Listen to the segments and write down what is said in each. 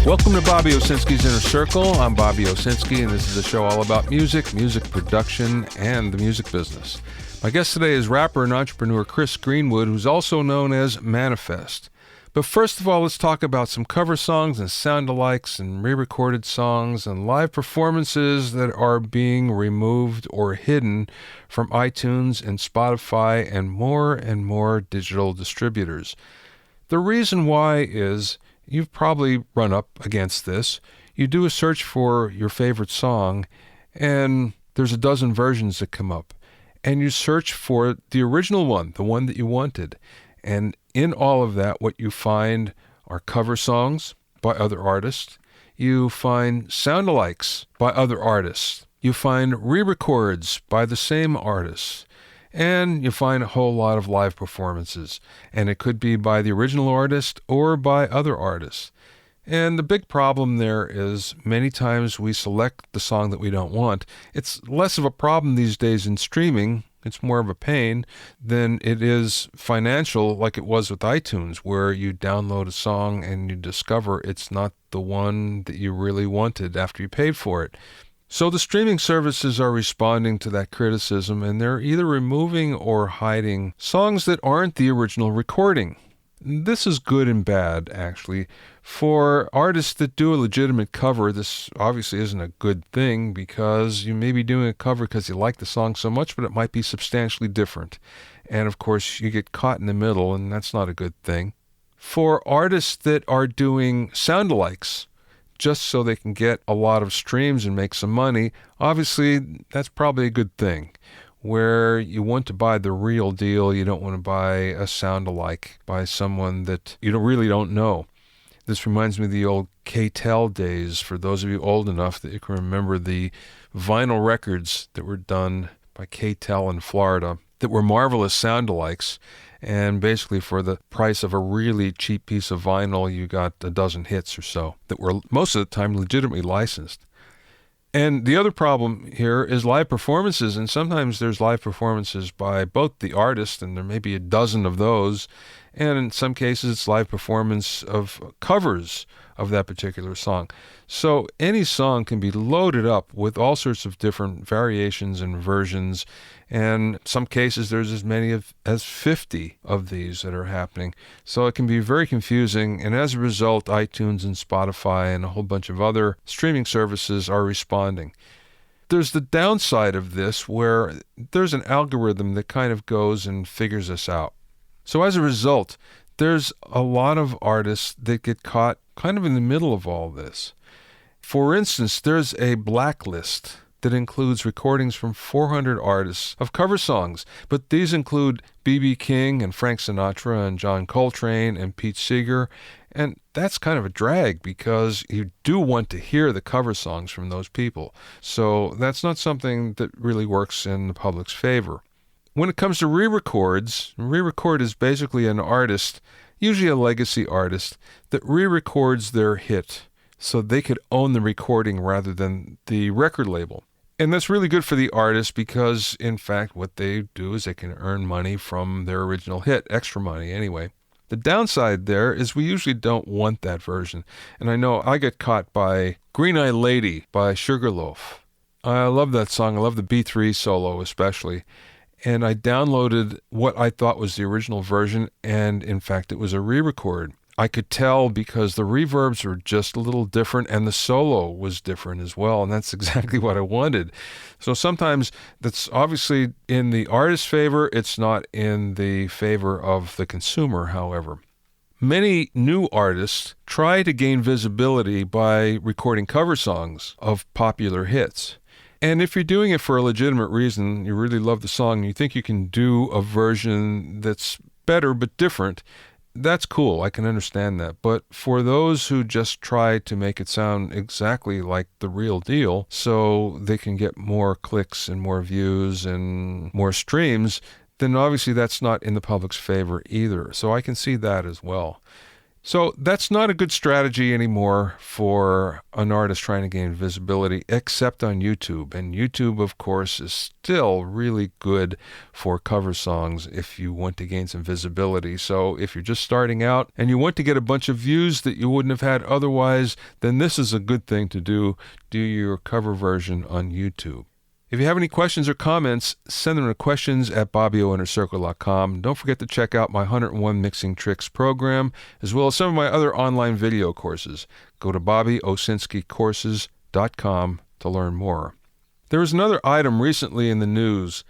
Welcome to Bobby Owsinski's Inner Circle. I'm Bobby Owsinski, and this is a show all about music, music production, and the music business. My guest today is rapper and entrepreneur Chris Greenwood, who's also known as Manafest. But first of all, let's talk about some cover songs and sound-alikes and re-recorded songs and live performances that are being removed or hidden from iTunes and Spotify and more digital distributors. The reason why is you've probably run up against this. You do a search for your favorite song, and there's a dozen versions that come up. And you search for the original one, the one that you wanted. And in all of that, what you find are cover songs by other artists. You find sound-alikes by other artists. You find re-records by the same artists. And you find a whole lot of live performances. And it could be by the original artist or by other artists. And the big problem there is many times we select the song that we don't want. It's less of a problem these days in streaming. It's more of a pain than it is financial, like it was with iTunes, where you download a song and you discover it's not the one that you really wanted after you paid for it. So the streaming services are responding to that criticism, and they're either removing or hiding songs that aren't the original recording. This is good and bad, actually. For artists that do a legitimate cover, this obviously isn't a good thing because you may be doing a cover because you like the song so much, but it might be substantially different. And of course, you get caught in the middle, and that's not a good thing. For artists that are doing sound-alikes, just so they can get a lot of streams and make some money, obviously that's probably a good thing. Where you want to buy the real deal, you don't want to buy a sound-alike by someone that you really don't know. This reminds me of the old K-Tel days, for those of you old enough that you can remember the vinyl records that were done by K-Tel in Florida that were marvelous sound-alikes. And basically for the price of a really cheap piece of vinyl, you got a dozen hits or so that were most of the time legitimately licensed. And the other problem here is live performances, and sometimes there's live performances by both the artist, and there may be a dozen of those, and in some cases it's live performance of covers of that particular song. So any song can be loaded up with all sorts of different variations and versions, and in some cases there's as many as 50 of these that are happening. So it can be very confusing, and as a result, iTunes and Spotify and a whole bunch of other streaming services are responding. There's the downside of this where there's an algorithm that kind of goes and figures this out. So as a result, there's a lot of artists that get caught kind of in the middle of all this. For instance, there's a blacklist that includes recordings from 400 artists of cover songs, but these include B.B. King and Frank Sinatra and John Coltrane and Pete Seeger, and that's kind of a drag because you do want to hear the cover songs from those people. So that's not something that really works in the public's favor. When it comes to re-records, re-record is basically an artist, usually a legacy artist, that re-records their hit so they could own the recording rather than the record label. And that's really good for the artist because, in fact, what they do is they can earn money from their original hit, extra money anyway. The downside there is we usually don't want that version. And I know I get caught by Green-Eyed Lady by Sugarloaf. I love that song. I love the B3 solo especially. And I downloaded what I thought was the original version, and in fact it was a re-record. I could tell because the reverbs were just a little different and the solo was different as well, and that's exactly what I wanted. So sometimes that's obviously in the artist's favor, it's not in the favor of the consumer, however. Many new artists try to gain visibility by recording cover songs of popular hits. And if you're doing it for a legitimate reason, you really love the song, you think you can do a version that's better but different, that's cool. I can understand that. But for those who just try to make it sound exactly like the real deal so they can get more clicks and more views and more streams, then obviously that's not in the public's favor either. So I can see that as well. So that's not a good strategy anymore for an artist trying to gain visibility, except on YouTube. And YouTube, of course, is still really good for cover songs if you want to gain some visibility. So if you're just starting out and you want to get a bunch of views that you wouldn't have had otherwise, then this is a good thing to do. Do your cover version on YouTube. If you have any questions or comments, send them to questions@bobbyoinnercircle.com. Don't forget to check out my 101 Mixing Tricks program, as well as some of my other online video courses. Go to BobbyOwsinskiCourses.com to learn more. There was another item recently in the news,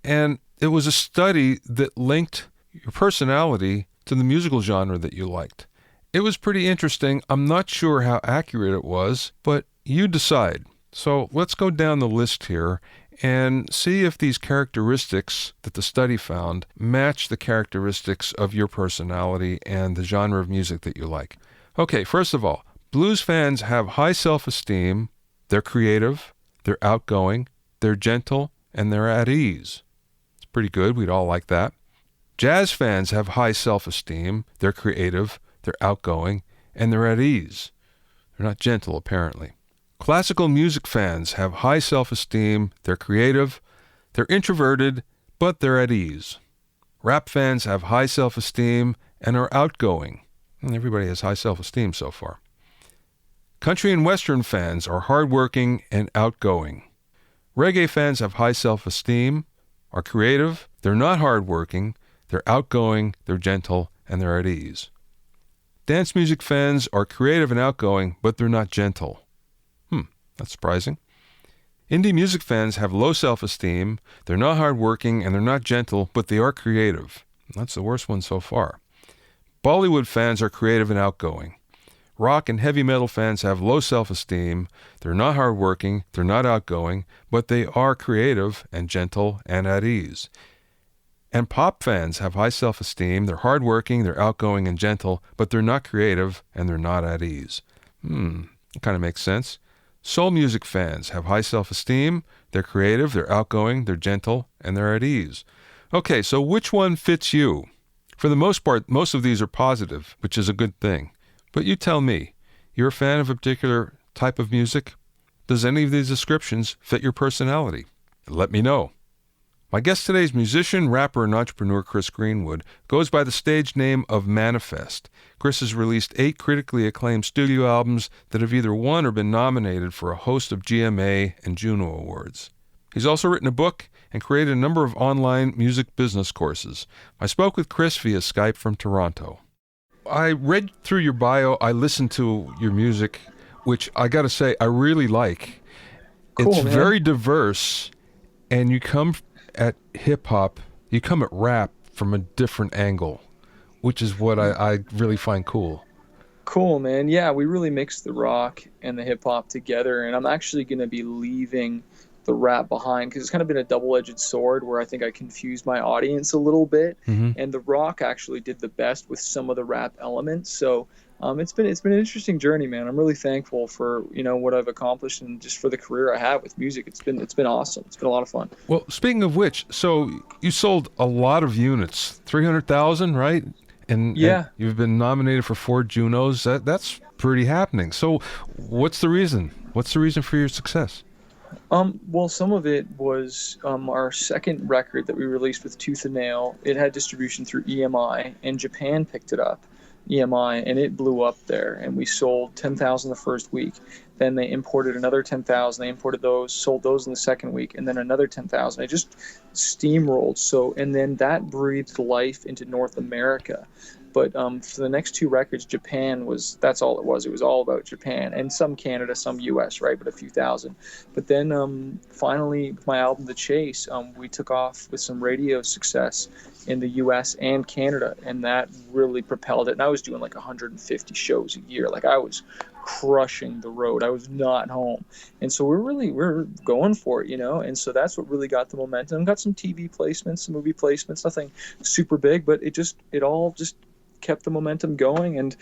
and it was a study that linked your personality to the musical genre that you liked. It was pretty interesting. I'm not sure how accurate it was, but you decide. So let's go down the list here and see if these characteristics that the study found match the characteristics of your personality and the genre of music that you like. Okay, first of all, blues fans have high self-esteem, they're creative, they're outgoing, they're gentle, and they're at ease. It's pretty good. We'd all like that. Jazz fans have high self-esteem, they're creative, they're outgoing, and they're at ease. They're not gentle, apparently. Classical music fans have high self-esteem, they're creative, they're introverted, but they're at ease. Rap fans have high self-esteem and are outgoing. And everybody has high self-esteem so far. Country and Western fans are hardworking and outgoing. Reggae fans have high self-esteem, are creative, they're not hardworking, they're outgoing, they're gentle, and they're at ease. Dance music fans are creative and outgoing, but they're not gentle. That's surprising. Indie music fans have low self-esteem, they're not hardworking, and they're not gentle, but they are creative. That's the worst one so far. Bollywood fans are creative and outgoing. Rock and heavy metal fans have low self-esteem, they're not hardworking, they're not outgoing, but they are creative and gentle and at ease. And pop fans have high self-esteem, they're hardworking, they're outgoing and gentle, but they're not creative and they're not at ease. It kind of makes sense. Soul music fans have high self-esteem, they're creative, they're outgoing, they're gentle, and they're at ease. Okay, so which one fits you? For the most part, most of these are positive, which is a good thing. But you tell me, you're a fan of a particular type of music? Does any of these descriptions fit your personality? Let me know. My guest today is musician, rapper, and entrepreneur Chris Greenwood, goes by the stage name of Manafest. Chris has released 8 critically acclaimed studio albums that have either won or been nominated for a host of GMA and Juno Awards. He's also written a book and created a number of online music business courses. I spoke with Chris via Skype from Toronto. I read through your bio, I listened to your music, which I gotta say, I really like. Cool, it's man. very diverse, and you come at hip-hop, you come at rap from a different angle, which is what I really find cool. Cool, man. Yeah, we really mixed the rock and the hip-hop together, and I'm actually going to be leaving the rap behind because it's kind of been a double-edged sword where I think I confused my audience a little bit, and the rock actually did the best with some of the rap elements. So it's been an interesting journey, man. I'm really thankful for what I've accomplished and just for the career I have with music. It's been awesome. It's been a lot of fun. Well, speaking of which, so you sold a lot of units, 300,000, right? And you've been nominated for 4 Junos. That's pretty happening. So what's the reason? What's the reason for your success? Well, some of it was our second record that we released with Tooth and Nail. It had distribution through EMI, and Japan picked it up, EMI, and it blew up there. And we sold 10,000 the first week. Then they imported another 10,000. They imported those, sold those in the second week, and then another 10,000. It just steamrolled. And then that breathed life into North America. But for the next 2 records, that's all it was. It was all about Japan, and some Canada, some US, right? But a few thousand. But then finally, with my album, The Chase, we took off with some radio success in the US and Canada, and that really propelled it. And I was doing like 150 shows a year. Like I was crushing the road. I was not home. And so we're going for it, And so that's what really got the momentum. Got some TV placements, some movie placements, nothing super big, but it all just kept the momentum going. And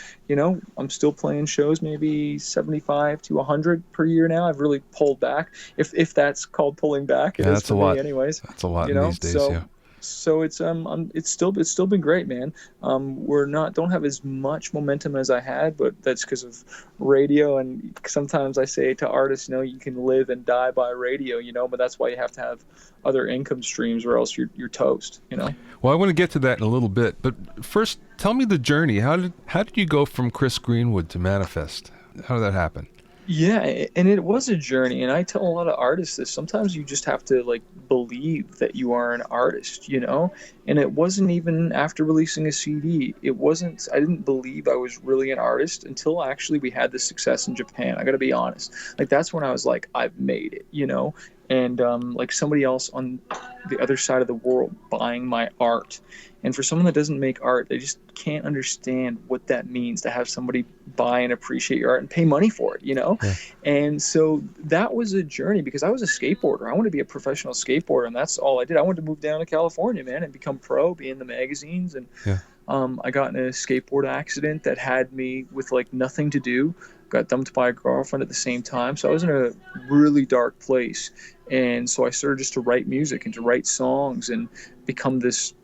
I'm still playing shows maybe 75 to 100 per year now. I've really pulled back, if that's called pulling back. It is that's for a lot. Me anyways. That's a lot in these days. So yeah. So it's still been great, man. We're not don't have as much momentum as I had, but that's because of radio. And sometimes I say to artists, you can live and die by radio, but that's why you have to have other income streams, or else you're toast. Well, I want to get to that in a little bit, but first, tell me the journey. How did you go from Chris Greenwood to Manafest? How did that happen? Yeah, and it was a journey, and I tell a lot of artists this. Sometimes you just have to like believe that you are an artist. And it wasn't even after releasing a CD. It wasn't. I didn't believe I was really an artist until actually we had the success in Japan. I got to be honest. Like that's when I was like, I've made it. And like somebody else on the other side of the world buying my art. And for someone that doesn't make art, they just can't understand what that means to have somebody buy and appreciate your art and pay money for it. Yeah. And so that was a journey because I was a skateboarder. I wanted to be a professional skateboarder, and that's all I did. I wanted to move down to California, man, and become pro, be in the magazines. And Yeah. I got in a skateboard accident that had me with like nothing to do. Got dumped by a girlfriend at the same time. So I was in a really dark place. And so I started just to write music and to write songs and become this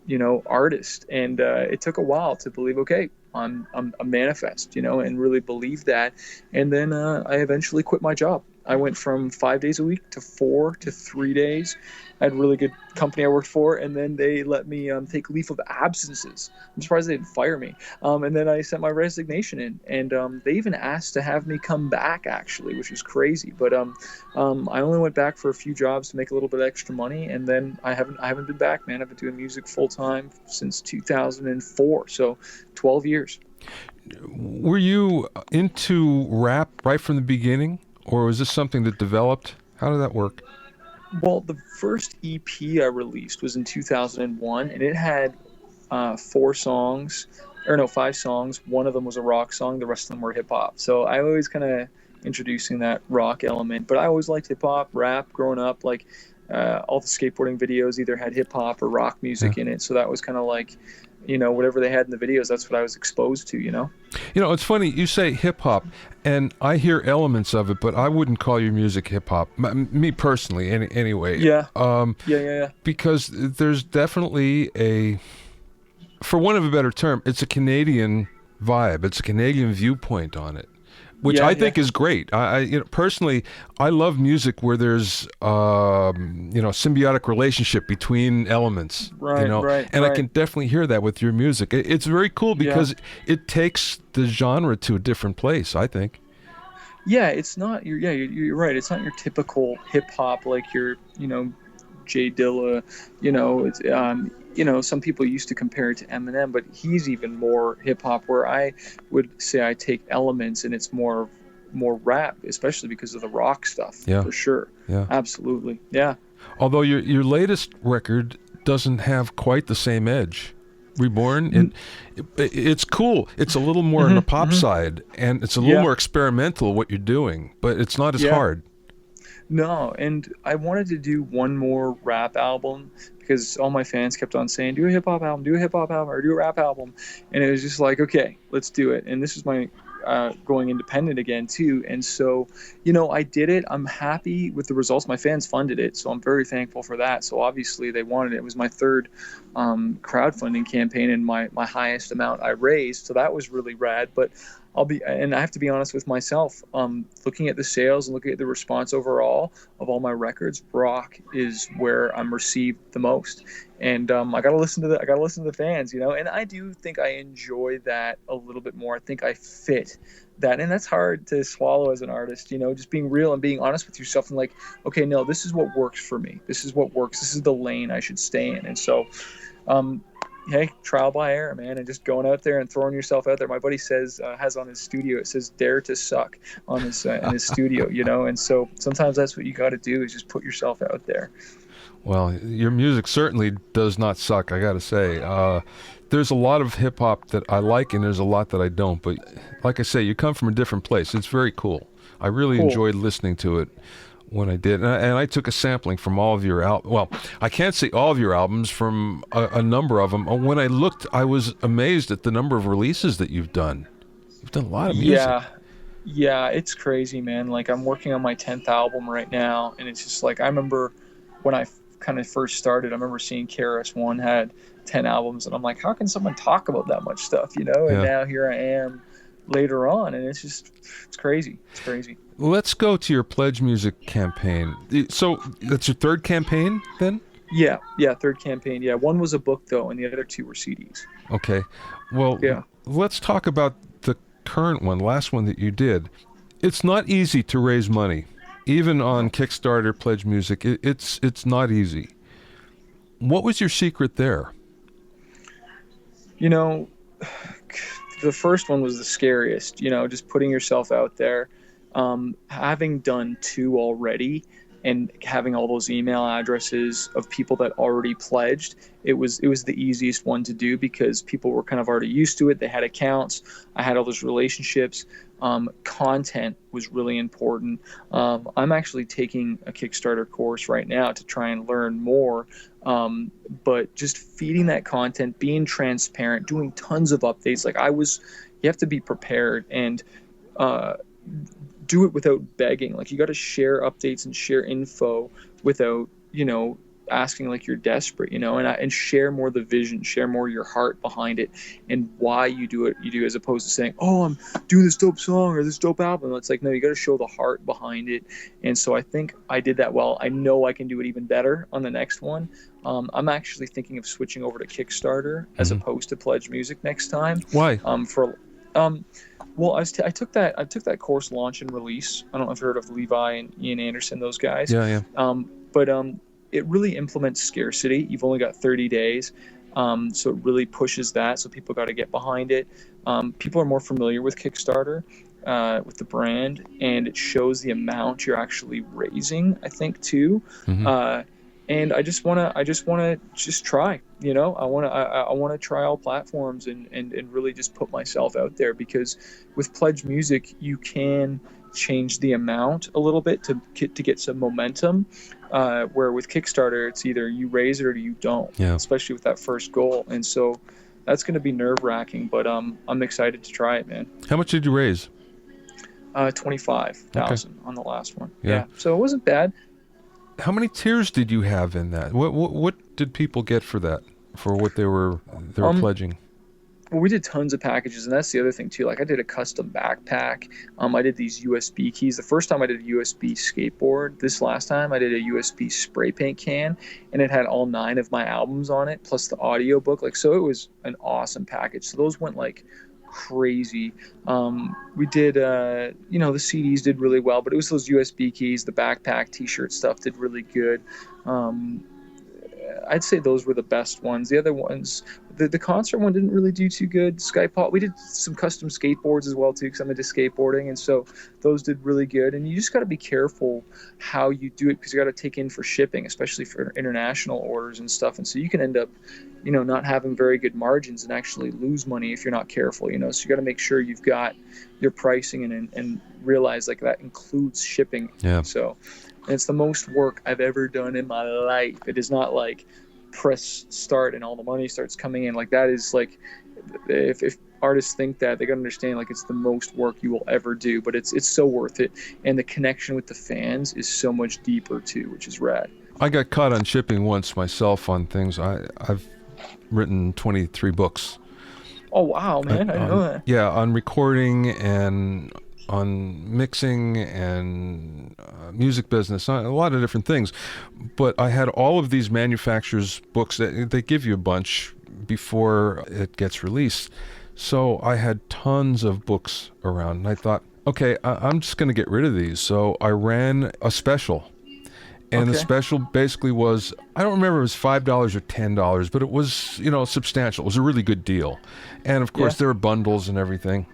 artist. And it took a while to believe, okay, I'm a manifest, and really believe that. And then I eventually quit my job. I went from 5 days a week to 4 to 3 days. I had a really good company I worked for, and then they let me take leave of absences. I'm surprised they didn't fire me. And then I sent my resignation in, and they even asked to have me come back, actually, which was crazy. But I only went back for a few jobs to make a little bit extra money, and then I haven't been back, man. I've been doing music full time since 2004, so 12 years. Were you into rap right from the beginning, or was this something that developed? How did that work? Well, the first EP I released was in 2001, and it had 4 songs, or no, 5 songs. One of them was a rock song, the rest of them were hip hop. So I always kind of introducing that rock element, but I always liked hip hop, rap growing up. Like all the skateboarding videos either had hip hop or rock music Yeah. in it. So that was kind of like, whatever they had in the videos, that's what I was exposed to. It's funny, you say hip hop, and I hear elements of it, but I wouldn't call your music hip hop. Me personally, anyway. Yeah. Yeah. Because there's definitely for want of a better term, it's a Canadian vibe. It's a Canadian viewpoint on it, which Yeah, I think is great. Personally, I love music where there's symbiotic relationship between elements. Right, right, and I right. can definitely hear that with your music. It's very cool because it takes the genre to a different place, I think. Yeah, it's not. You're right. It's not your typical hip hop like your Jay Dilla. Some people used to compare it to Eminem, but he's even more hip hop. Where I would say I take elements and it's more rap, especially because of the rock stuff. Yeah. For sure. Yeah. Absolutely. Yeah. Although your latest record doesn't have quite the same edge. Reborn, it's cool. It's a little more on the pop side, and it's a little more experimental what you're doing, but it's not as hard. No, and I wanted to do one more rap album because all my fans kept on saying, do a hip hop album, do a hip hop album, or do a rap album. And it was just like, okay, let's do it. And this is my going independent again, too. And so, I did it. I'm happy with the results. My fans funded it, so I'm very thankful for that. So obviously they wanted it. It was my third crowdfunding campaign and my highest amount I raised. So that was really rad. But and I have to be honest with myself. Looking at the sales and looking at the response overall of all my records, rock is where I'm received the most. And I gotta listen to the fans, And I do think I enjoy that a little bit more. I think I fit that, and that's hard to swallow as an artist. Just being real and being honest with yourself and like, okay, no, this is what works for me. This is what works. This is the lane I should stay in. And so, hey, trial by error, man, and just going out there and throwing yourself out there. My buddy says has on his studio, it says "Dare to Suck" on his in his studio, And so sometimes that's what you got to do is just put yourself out there. Well, your music certainly does not suck, I got to say. There's a lot of hip hop that I like, and there's a lot that I don't. But like I say, you come from a different place. It's very cool. I really enjoyed listening to it when I did, and I took a sampling from all of your Well, I can't say all of your albums, from a number of them. When I looked, I was amazed at the number of releases that you've done. You've done a lot of music. Yeah, it's crazy, man. Like I'm working on my 10th album right now, and it's just like I remember when I kind of first started, I remember seeing KRS-One had 10 albums, and I'm like, how can someone talk about that much stuff, And Yeah. now here I am later on, and it's crazy. It's crazy. Let's go to your Pledge Music campaign. So that's your third campaign then? Yeah, third campaign. Yeah, one was a book though, and the other two were CDs. Okay. Well, Yeah. let's talk about the current one, last one that you did. It's not easy to raise money. Even on Kickstarter, Pledge Music, it's not easy. What was your secret there? The first one was the scariest, just putting yourself out there. Having done two already and having all those email addresses of people that already pledged, it was the easiest one to do because people were kind of already used to it. They had accounts. I had all those relationships. Content was really important. I'm actually taking a Kickstarter course right now to try and learn more. But just feeding that content, being transparent, doing tons of updates. You have to be prepared and do it without begging. Like, you got to share updates and share info without, asking like you're desperate, and share more the vision, share more your heart behind it and why you do it, as opposed to saying, oh, I'm doing this dope song or this dope album. It's like, no, you got to show the heart behind it. And so I think I did that well. I know I can do it even better on the next one. I'm actually thinking of switching over to Kickstarter as opposed to Pledge Music next time. Why? Well, I took that course, Launch and Release. I don't know if you've heard of Levi and Ian Anderson, those guys. Yeah. But it really implements scarcity. You've only got 30 days. So it really pushes that. So people got to get behind it. People are more familiar with Kickstarter, with the brand, and it shows the amount you're actually raising, I think, too. And I just wanna try. I wanna try all platforms and really just put myself out there, because with Pledge Music you can change the amount a little bit to get some momentum. Where with Kickstarter it's either you raise it or you don't. Yeah. Especially with that first goal, and so that's going to be nerve-wracking. But I'm excited to try it, man. How much did you raise? 25,000 on the last one. Yeah. So it wasn't bad. How many tiers did you have in that? What did people get for that? For what they were pledging? Well, we did tons of packages, and that's the other thing too. Like, I did a custom backpack. I did these USB keys. The first time I did a USB skateboard. This last time I did a USB spray paint can, and it had all 9 of my albums on it, plus the audio book. Like, so it was an awesome package. So those went like crazy. We did, the CDs did really well, but it was those USB keys, the backpack, t-shirt stuff did really good. I'd say those were the best ones. The other ones, the concert one didn't really do too good. Skypop, we did some custom skateboards as well too, because I'm into skateboarding, and so those did really good. And you just got to be careful how you do it, because you got to take in for shipping, especially for international orders and stuff. And so you can end up, not having very good margins and actually lose money if you're not careful. So you got to make sure you've got your pricing and realize like that includes shipping. Yeah. So. And it's the most work I've ever done in my life. It is not like press start and all the money starts coming in. Like, that is like, if artists think that, they gotta understand, like, it's the most work you will ever do, but it's so worth it. And the connection with the fans is so much deeper too, which is rad. I got caught on shipping once myself on things. I've written 23 books. Oh wow, man! I didn't know that. Yeah, on recording and on mixing and music business, a lot of different things. But I had all of these manufacturers' books that they give you a bunch before it gets released. So I had tons of books around, and I thought, okay, I'm just going to get rid of these. So I ran a special. And the special basically was, I don't remember if it was $5 or $10, but it was, substantial. It was a really good deal. And of course, there were bundles and everything.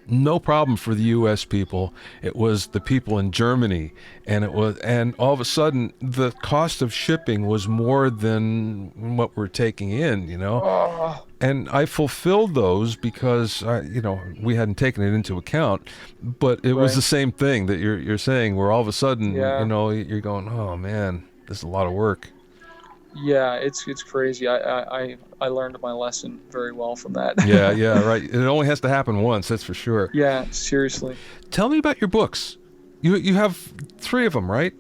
No problem for the U.S. people. It was the people in Germany, and all of a sudden the cost of shipping was more than what we're taking in, And I fulfilled those because we hadn't taken it into account, but it was the same thing that you're saying, where all of a sudden you're going, oh man, this is a lot of work. Yeah, it's crazy. I learned my lesson very well from that. Yeah, right. It only has to happen once, that's for sure. Yeah, seriously. Tell me about your books. You have 3 of them, right?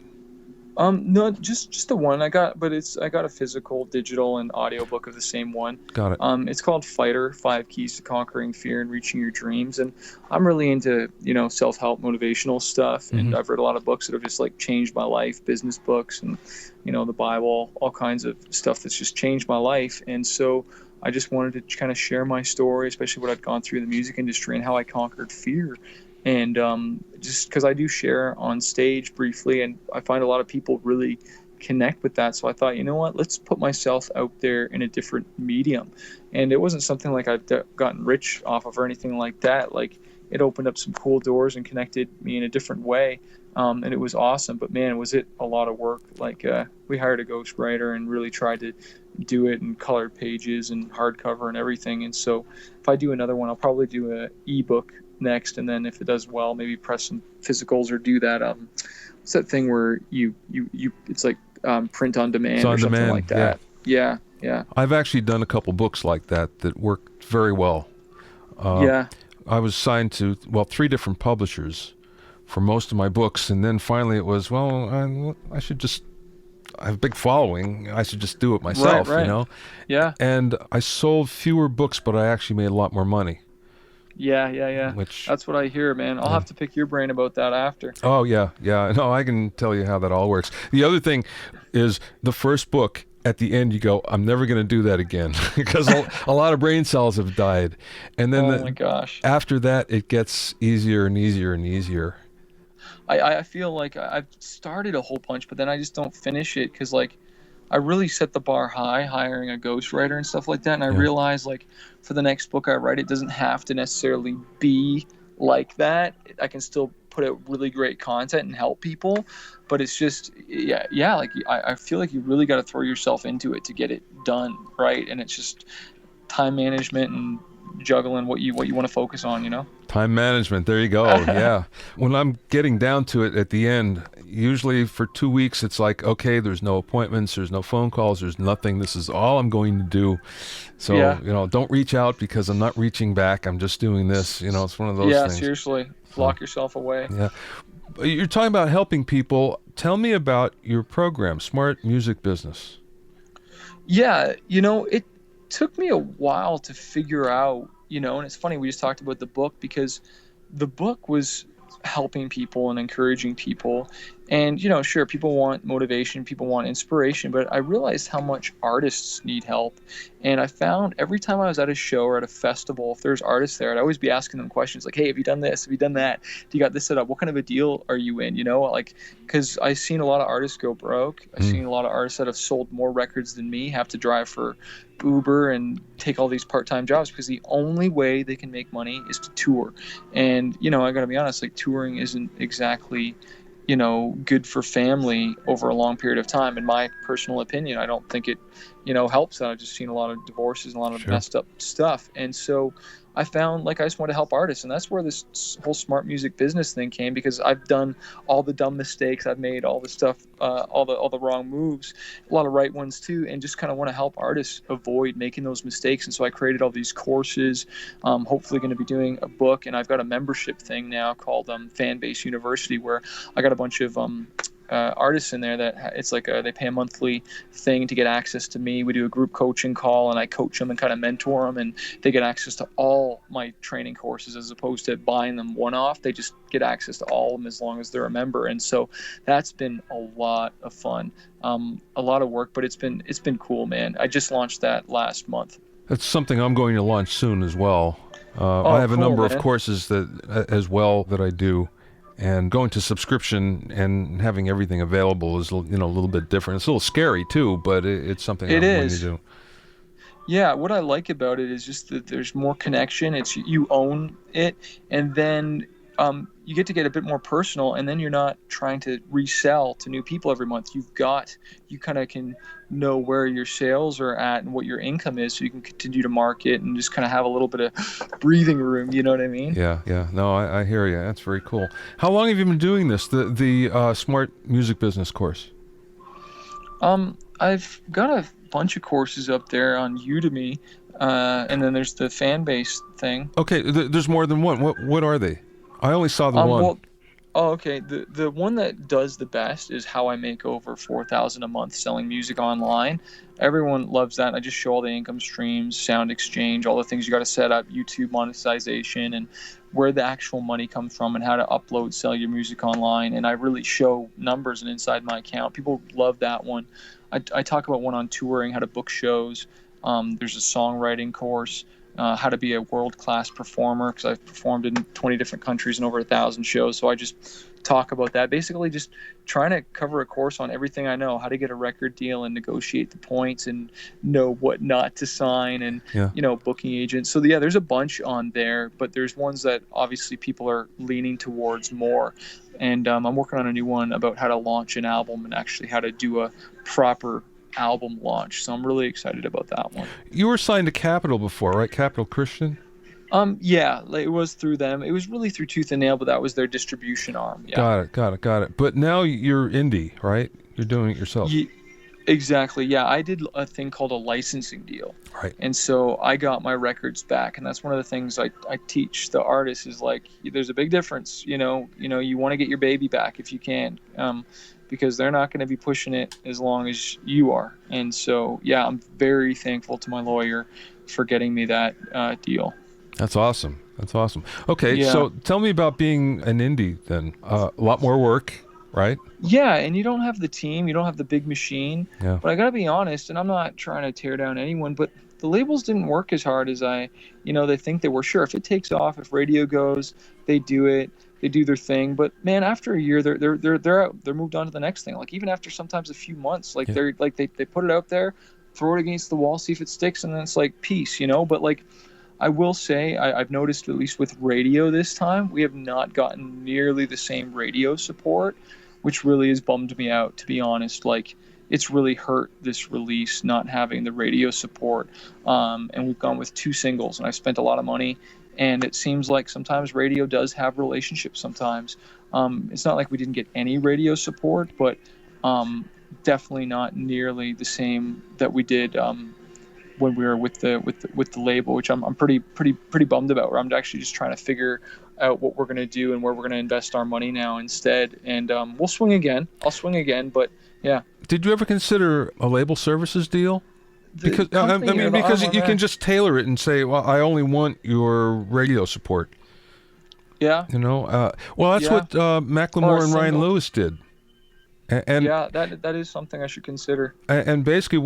No, just the one I got, but I got a physical, digital, and audiobook of the same one. Got it. It's called Fighter: 5 Keys to Conquering Fear and Reaching Your Dreams, and I'm really into self-help, motivational stuff, Hmm. and I've read a lot of books that have just like changed my life, business books, and the Bible, all kinds of stuff that's just changed my life, and so I just wanted to kind of share my story, especially what I've gone through in the music industry and how I conquered fear. And just because I do share on stage briefly, and I find a lot of people really connect with that. So I thought, you know what, let's put myself out there in a different medium. And it wasn't something like I've gotten rich off of or anything like that. Like, it opened up some cool doors and connected me in a different way. And it was awesome. But man, was it a lot of work. Like, we hired a ghostwriter and really tried to do it in colored pages and hardcover and everything. And so if I do another one, I'll probably do an ebook next, and then if it does well, maybe press some physicals or do that what's that thing where you it's like print on demand It's on or something demand, like that. Yeah. I've actually done a couple books like that worked very well. Yeah. I was signed to, well, 3 different publishers for most of my books, and then finally it was, well, I should just, I have a big following, I should just do it myself, Right. Yeah. And I sold fewer books, but I actually made a lot more money. Yeah. Which, That's what I hear, man. I'll have to pick your brain about that after. oh yeah, no, I can tell you how that all works. The other thing is, the first book, at the end you go, I'm never going to do that again, because a lot of brain cells have died, and then Oh my gosh. after that it gets easier and easier and easier. I feel like I've started a whole bunch, but then I just don't finish it because, like, I really set the bar high hiring a ghostwriter and stuff like that. And I Yeah. realized, like, for the next book I write, it doesn't have to necessarily be like that. I can still put out really great content and help people. But it's just, yeah, like, I feel like you really got to throw yourself into it to get it done, right? And it's just time management and juggling what you want to focus on. Time management, there you go. Yeah. When I'm getting down to it at the end, usually for 2 weeks, it's like, okay, there's no appointments, there's no phone calls, there's nothing. This is all I'm going to do. So, Yeah. don't reach out because I'm not reaching back. I'm just doing this. It's one of those Yeah, things. seriously. Lock yourself away. Yeah. You're talking about helping people. Tell me about your program, Smart Music Business. Yeah, it took me a while to figure out, and it's funny, we just talked about the book because the book was helping people and encouraging people. And, sure, people want motivation, people want inspiration, but I realized how much artists need help. And I found every time I was at a show or at a festival, if there's artists there, I'd always be asking them questions like, hey, have you done this? Have you done that? Do you got this set up? What kind of a deal are you in? Like, because I've seen a lot of artists go broke. I've seen a lot of artists that have sold more records than me have to drive for Uber and take all these part-time jobs because the only way they can make money is to tour. And, I got to be honest, like, touring isn't exactly good for family over a long period of time. In my personal opinion, I don't think it, helps that. I've just seen a lot of divorces and a lot of messed up stuff. And so I found, like, I just want to help artists. And that's where this whole smart music business thing came, because I've done all the dumb mistakes. I've made all the stuff, all the wrong moves, a lot of right ones too, and just kind of want to help artists avoid making those mistakes. And so I created all these courses, hopefully going to be doing a book. And I've got a membership thing now called Fanbase University, where I got a bunch of artists in there that it's like they pay a monthly thing to get access to me. We do a group coaching call, and I coach them and kind of mentor them, and they get access to all my training courses as opposed to buying them one off. They just get access to all of them as long as they're a member. And so that's been a lot of fun, a lot of work, but it's been cool, man. I just launched that last month. That's something I'm going to launch soon as well. I have a cool, number man. of courses as well that I do. And going to subscription and having everything available is a little bit different. It's a little scary too, but it's something I'm going to do. Yeah, what I like about it is just that there's more connection. It's you own it, and then you get a bit more personal, and then you're not trying to resell to new people every month. You kind of can know where your sales are at and what your income is, so you can continue to market and just kind of have a little bit of breathing room. You know what I mean? Yeah. No, I hear you. That's very cool. How long have you been doing this? The Smart Music Business course? I've got a bunch of courses up there on Udemy, and then there's the fan base thing. Okay, there's more than one. What are they? I only saw the one. Well, Oh, okay. The one that does the best is How I Make Over 4,000 a month selling music online. Everyone loves that. I just show all the income streams, sound exchange, all the things you got to set up, YouTube monetization, and where the actual money comes from, and how to upload, sell your music online. And I really show numbers and inside my account. People love that one. I talk about one on touring, how to book shows. There's a songwriting course, how to be a world-class performer, because I've performed in 20 different countries and over 1,000 shows. So I just talk about that. Basically, just trying to cover a course on everything I know, how to get a record deal and negotiate the points and know what not to sign, and Yeah. booking agents. So yeah, there's a bunch on there, but there's ones that obviously people are leaning towards more. And I'm working on a new one about how to launch an album and actually how to do a proper album launch. So I'm really excited about that one. You were signed to Capitol before, right? Capitol Christian? Yeah, like, it was through them. It was really through Tooth and Nail, but that was their distribution arm. Yeah. Got it. But now you're indie, right? You're doing it yourself. Exactly. Yeah, I did a thing called a licensing deal. Right. And so I got my records back, and that's one of the things I teach the artists is like, there's a big difference. You want to get your baby back if you can, because they're not going to be pushing it as long as you are. And so, yeah, I'm very thankful to my lawyer for getting me that deal. That's awesome. Okay, Yeah. so tell me about being an indie then. A lot more work, right? Yeah, and you don't have the team, you don't have the big machine. Yeah. But I gotta be honest, and I'm not trying to tear down anyone, but the labels didn't work as hard as they think they were. Sure, if it takes off, if radio goes, they do it, they do their thing. But man, after a year, they're out, they're moved on to the next thing. Like even after sometimes a few months, like Yeah. they're like they put it out there, throw it against the wall, see if it sticks, and then it's like peace. But like, I will say, I've noticed, at least with radio this time, we have not gotten nearly the same radio support, which really has bummed me out, to be honest. Like, it's really hurt this release not having the radio support. And we've gone with 2 singles, and I've spent a lot of money. And it seems like sometimes radio does have relationships sometimes. It's not like we didn't get any radio support, but definitely not nearly the same that we did when we were with the label, which I'm pretty bummed about. Where I'm actually just trying to figure out what we're gonna do and where we're gonna invest our money now instead. And we'll swing again. I'll swing again, but yeah. Did you ever consider a label services deal? Because Because you can just tailor it and say, well, I only want your radio support. Yeah. Well, that's Yeah. what Macklemore and Ryan single. Lewis did. And Yeah, that is something I should consider. and basically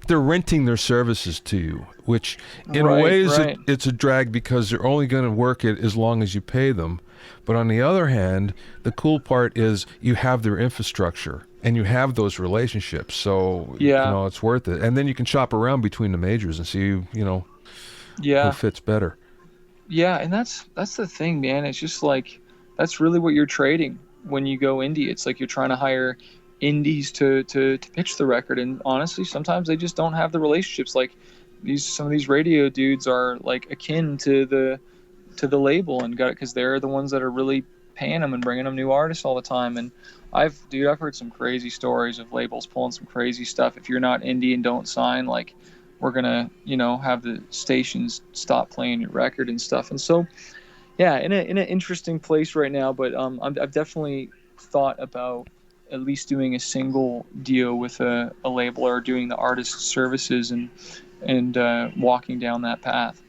they're renting their services to you, which in Right, ways right. it's a drag because they're only going to work it as long as you pay them. But on the other hand, the cool part is you have their infrastructure and you have those relationships, so Yeah. it's worth it. And then you can shop around between the majors and see who Yeah. fits better. Yeah, and that's the thing, man. It's just like that's really what you're trading when you go indie. It's like you're trying to hire indies to pitch the record, and honestly, sometimes they just don't have the relationships. Like some of these radio dudes are like akin to the label and got it because they're the ones that are really paying them and bringing them new artists all the time. And I've heard some crazy stories of labels pulling some crazy stuff. If you're not indie and don't sign, like we're gonna have the stations stop playing your record and stuff. And so yeah, in an interesting place right now, but I've definitely thought about at least doing a single deal with a label or doing the artist services and walking down that path.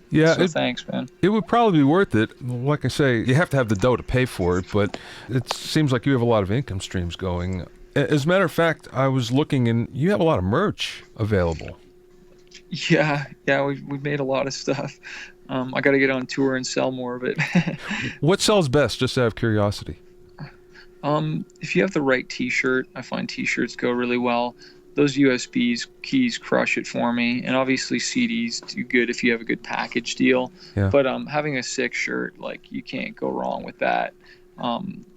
Yeah, So thanks, man. it would probably be worth it. Like I say, you have to have the dough to pay for it, but it seems like you have a lot of income streams going. As a matter of fact, I was looking and you have a lot of merch available. Yeah, we've made a lot of stuff. I got to get on tour and sell more of it. What sells best, just out of curiosity? If you have the right T-shirt, I find T-shirts go really well. Those USBs keys crush it for me, and obviously CDs do good if you have a good package deal. Yeah. But having a sick shirt, like you can't go wrong with that.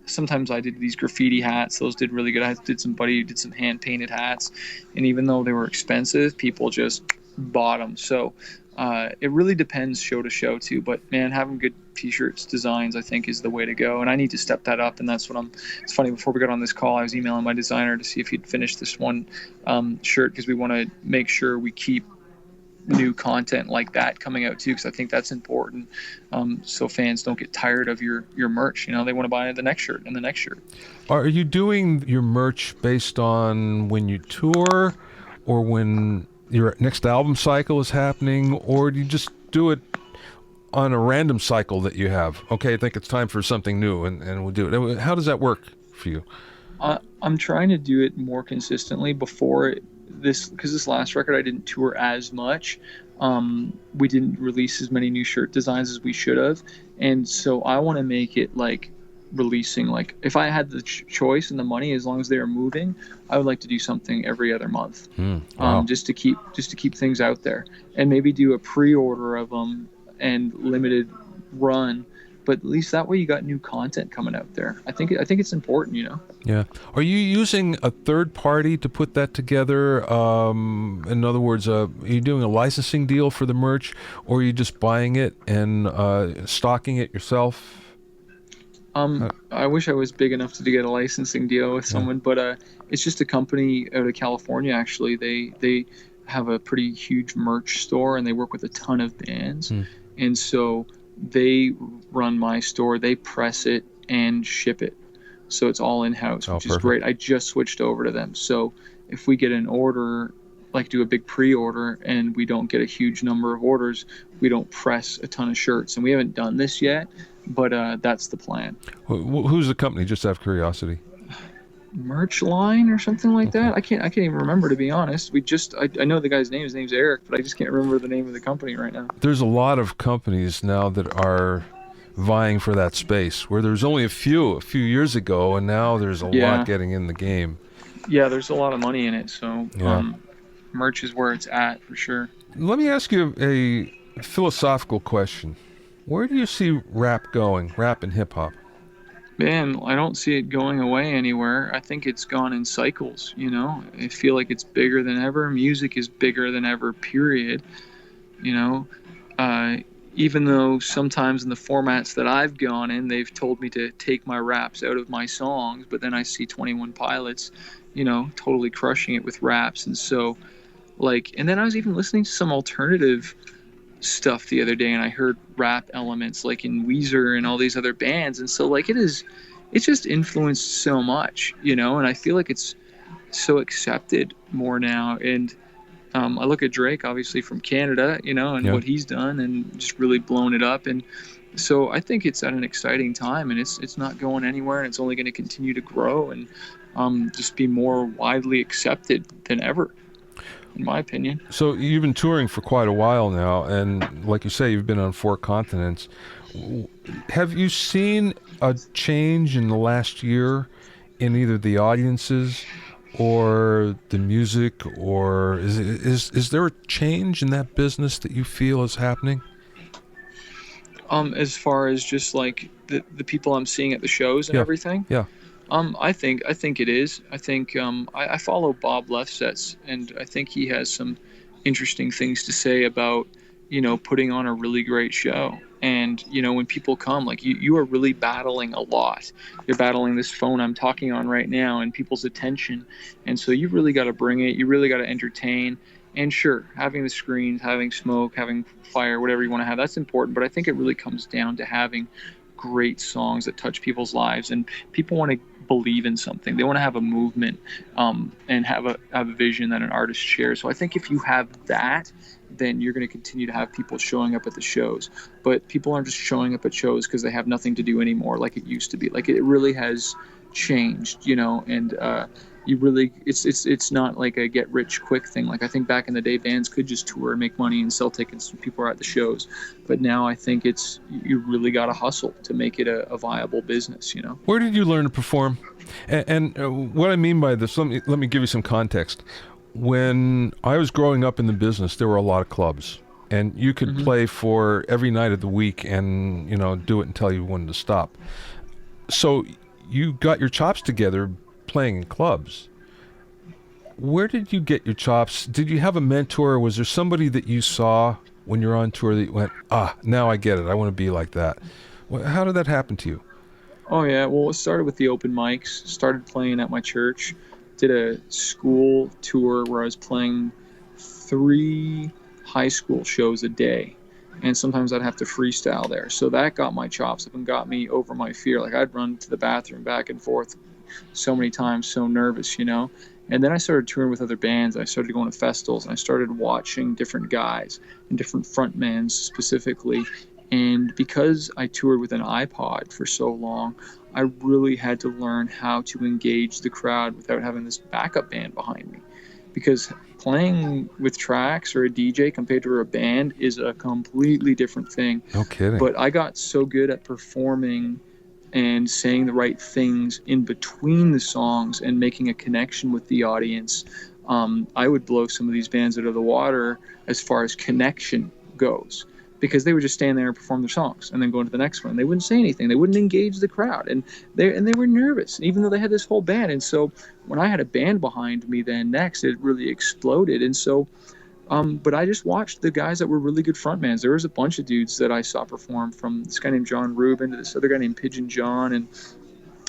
Sometimes I did these graffiti hats; those did really good. I did somebody who did some hand painted hats, and even though they were expensive, people just bought them. So it really depends show to show too. But man, having good T-shirts designs, I think, is the way to go, and I need to step that up. And that's what it's funny, before we got on this call, I was emailing my designer to see if he'd finish this one shirt, because we want to make sure we keep new content like that coming out too, because I think that's important. So fans don't get tired of your merch. They want to buy the next shirt and the next shirt. Are you doing your merch based on when you tour, or when your next album cycle is happening, or do you just do it on a random cycle that you have? Okay, I think it's time for something new, and we'll do it. How does that work for you? I'm trying to do it more consistently because this last record I didn't tour as much. We didn't release as many new shirt designs as we should have, and so I want to make it like releasing, like if I had the choice and the money, as long as they are moving, I would like to do something every other month. Wow. Just to keep things out there, and maybe do a pre-order of them and limited run, but at least that way you got new content coming out there. I think it's important. Yeah. Are you using a third party to put that together? In other words, are you doing a licensing deal for the merch, or are you just buying it and stocking it yourself? I wish I was big enough to get a licensing deal with someone, but it's just a company out of California. Actually, they have a pretty huge merch store, and they work with a ton of bands, and so they run my store. They press it and ship it, so it's all in house, which is great. I just switched over to them, so if we get an order, like do a big pre-order, and we don't get a huge number of orders, we don't press a ton of shirts, and we haven't done this yet. But that's the plan. Who's the company, just out of curiosity? Merch Line or something like that. I can't even remember, to be honest. I know the guy's name. His name's Eric, but I just can't remember the name of the company right now. There's a lot of companies now that are vying for that space, where there's only a few years ago, and now there's a lot getting in the game. Yeah, there's a lot of money in it, so merch is where it's at for sure. Let me ask you a philosophical question. Where do you see rap going, rap and hip-hop? Man, I don't see it going away anywhere. I think it's gone in cycles, I feel like it's bigger than ever. Music is bigger than ever, period. Even though sometimes in the formats that I've gone in, they've told me to take my raps out of my songs, but then I see 21 Pilots, totally crushing it with raps. And so, and then I was even listening to some alternative stuff the other day, and I heard rap elements like in Weezer and all these other bands, and so it's just influenced so much, and I feel like it's so accepted more now. And I look at Drake, obviously from Canada, and what he's done, and just really blown it up. And so I think it's at an exciting time, and it's not going anywhere, and it's only going to continue to grow and just be more widely accepted than ever, in my opinion. So you've been touring for quite a while now, and like you say, you've been on 4 continents. Have you seen a change in the last year in either the audiences or the music, or is there a change in that business that you feel is happening? As far as just like the people I'm seeing at the shows and everything? Yeah. I think it is. I think I follow Bob Lefsetz, and I think he has some interesting things to say about putting on a really great show. And when people come, like you are really battling a lot. You're battling this phone I'm talking on right now and people's attention, and so you really got to bring it. You really got to entertain. And sure, having the screens, having smoke, having fire, whatever you want to have, that's important. But I think it really comes down to having great songs that touch people's lives, and people want to believe in something. They want to have a movement, and have a vision that an artist shares. So I think if you have that, then you're going to continue to have people showing up at the shows. But people aren't just showing up at shows because they have nothing to do anymore, like it used to be. Like it really has changed, and you really, it's not like a get rich quick thing. Like I think back in the day, bands could just tour and make money and sell tickets when people are at the shows. But now I think you really got to hustle to make it a viable business. Where did you learn to perform? And what I mean by this, let me give you some context. When I was growing up in the business, there were a lot of clubs, and you could play for every night of the week and do it until you wanted to stop. So you got your chops together playing in clubs. Where did you get your chops? Did you have a mentor? Was there somebody that you saw when you're on tour that you went, now I get it, I want to be like that? How did that happen to you? Oh yeah, well, it started with the open mics. Started playing at my church. Did a school tour where I was playing 3 high school shows a day. And sometimes I'd have to freestyle there. So that got my chops up and got me over my fear. Like I'd run to the bathroom back and forth so many times, so nervous, And then I started touring with other bands. I started going to festivals, and I started watching different guys and different frontmans specifically. And because I toured with an iPod for so long, I really had to learn how to engage the crowd without having this backup band behind me. Because playing with tracks or a DJ compared to a band is a completely different thing. No kidding. But I got so good at performing and saying the right things in between the songs and making a connection with the audience. I would blow some of these bands out of the water as far as connection goes, because they would just stand there and perform their songs and then go into the next one. They wouldn't say anything. They wouldn't engage the crowd, and they were nervous, even though they had this whole band. And so when I had a band behind me, then next it really exploded. And so, but I just watched the guys that were really good frontmans. There was a bunch of dudes that I saw perform, from this guy named John Rubin to this other guy named Pigeon John, and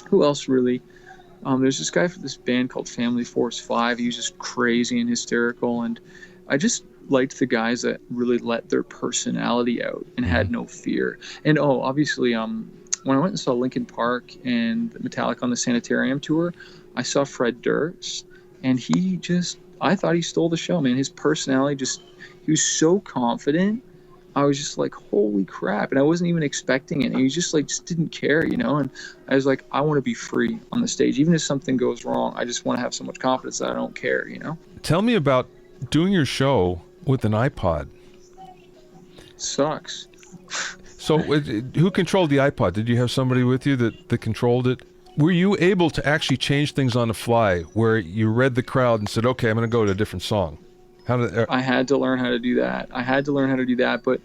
who else really? There's this guy for this band called Family Force 5. He was just crazy and hysterical, and I just liked the guys that really let their personality out and had no fear. And obviously, when I went and saw Linkin Park and Metallica on the Sanitarium tour, I saw Fred Durst, and I thought he stole the show, man. His personality he was so confident. I was just like, holy crap. And I wasn't even expecting it. And he was just didn't care, And I was like, I want to be free on the stage. Even if something goes wrong, I just want to have so much confidence that I don't care, Tell me about doing your show with an iPod. Sucks. So who controlled the iPod? Did you have somebody with you that controlled it? Were you able to actually change things on the fly, where you read the crowd and said, okay, I'm going to go to a different song? I had to learn how to do that. But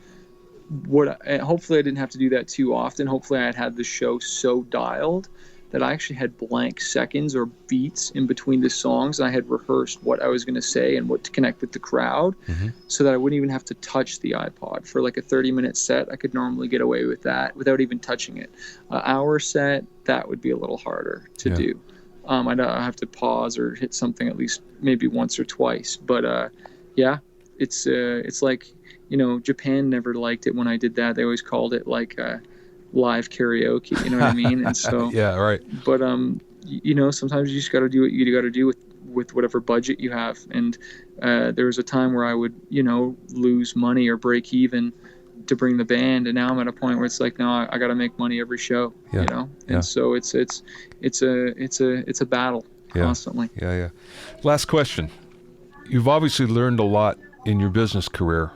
hopefully I didn't have to do that too often. Hopefully I had the show so dialed that I actually had blank seconds or beats in between the songs. I had rehearsed what I was going to say and what to connect with the crowd, so that I wouldn't even have to touch the iPod. For like a 30-minute set, I could normally get away with that without even touching it. An hour set, that would be a little harder to do. I'd have to pause or hit something at least maybe once or twice. But it's like, Japan never liked it when I did that. They always called it like live karaoke, you know what I mean? And so yeah, right. But sometimes you just got to do what you got to do with whatever budget you have. And there was a time where I would lose money or break even to bring the band, and now I'm at a point where it's like, no, I got to make money every show. And so it's a battle constantly. Yeah. Last question. You've obviously learned a lot in your business career.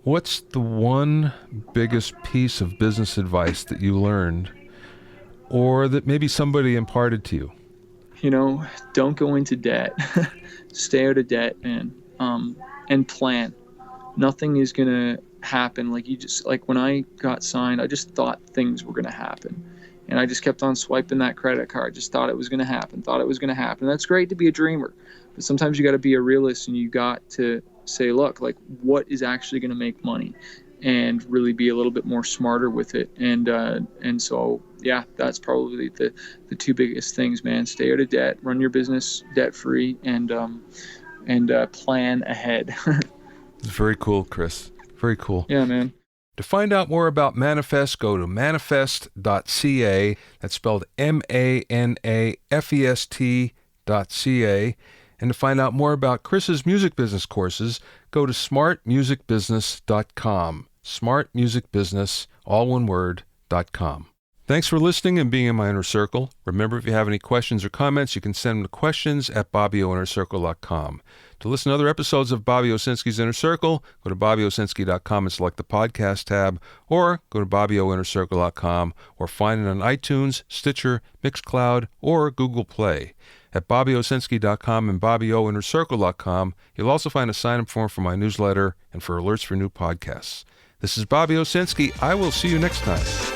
What's the one biggest piece of business advice that you learned, or that maybe somebody imparted to you? Don't go into debt. Stay out of debt, and plan. Nothing is going to happen. Like when I got signed, I just thought things were going to happen. And I just kept on swiping that credit card. Just thought it was going to happen. That's great to be a dreamer. But sometimes you got to be a realist, and you got to say, look, like, what is actually going to make money, and really be a little bit more smarter with it. And so, yeah, that's probably the two biggest things, man. Stay out of debt, run your business debt free, and plan ahead. It's very cool, Chris. Very cool. Yeah, man. To find out more about Manafest, go to manafest.ca. That's spelled MANAFEST.ca. And to find out more about Chris's music business courses, go to smartmusicbusiness.com. Smartmusicbusiness, all one word, .com. Thanks for listening and being in my inner circle. Remember, if you have any questions or comments, you can send them to questions@BobbyOInnerCircle.com. To listen to other episodes of Bobby Owsinski's Inner Circle, go to BobbyOwsinski.com and select the podcast tab, or go to BobbyOInnerCircle.com, or find it on iTunes, Stitcher, Mixcloud, or Google Play. At BobbyOwsinski.com and BobbyOInnerCircle.com, you'll also find a sign-up form for my newsletter and for alerts for new podcasts. This is Bobby Owsinski. I will see you next time.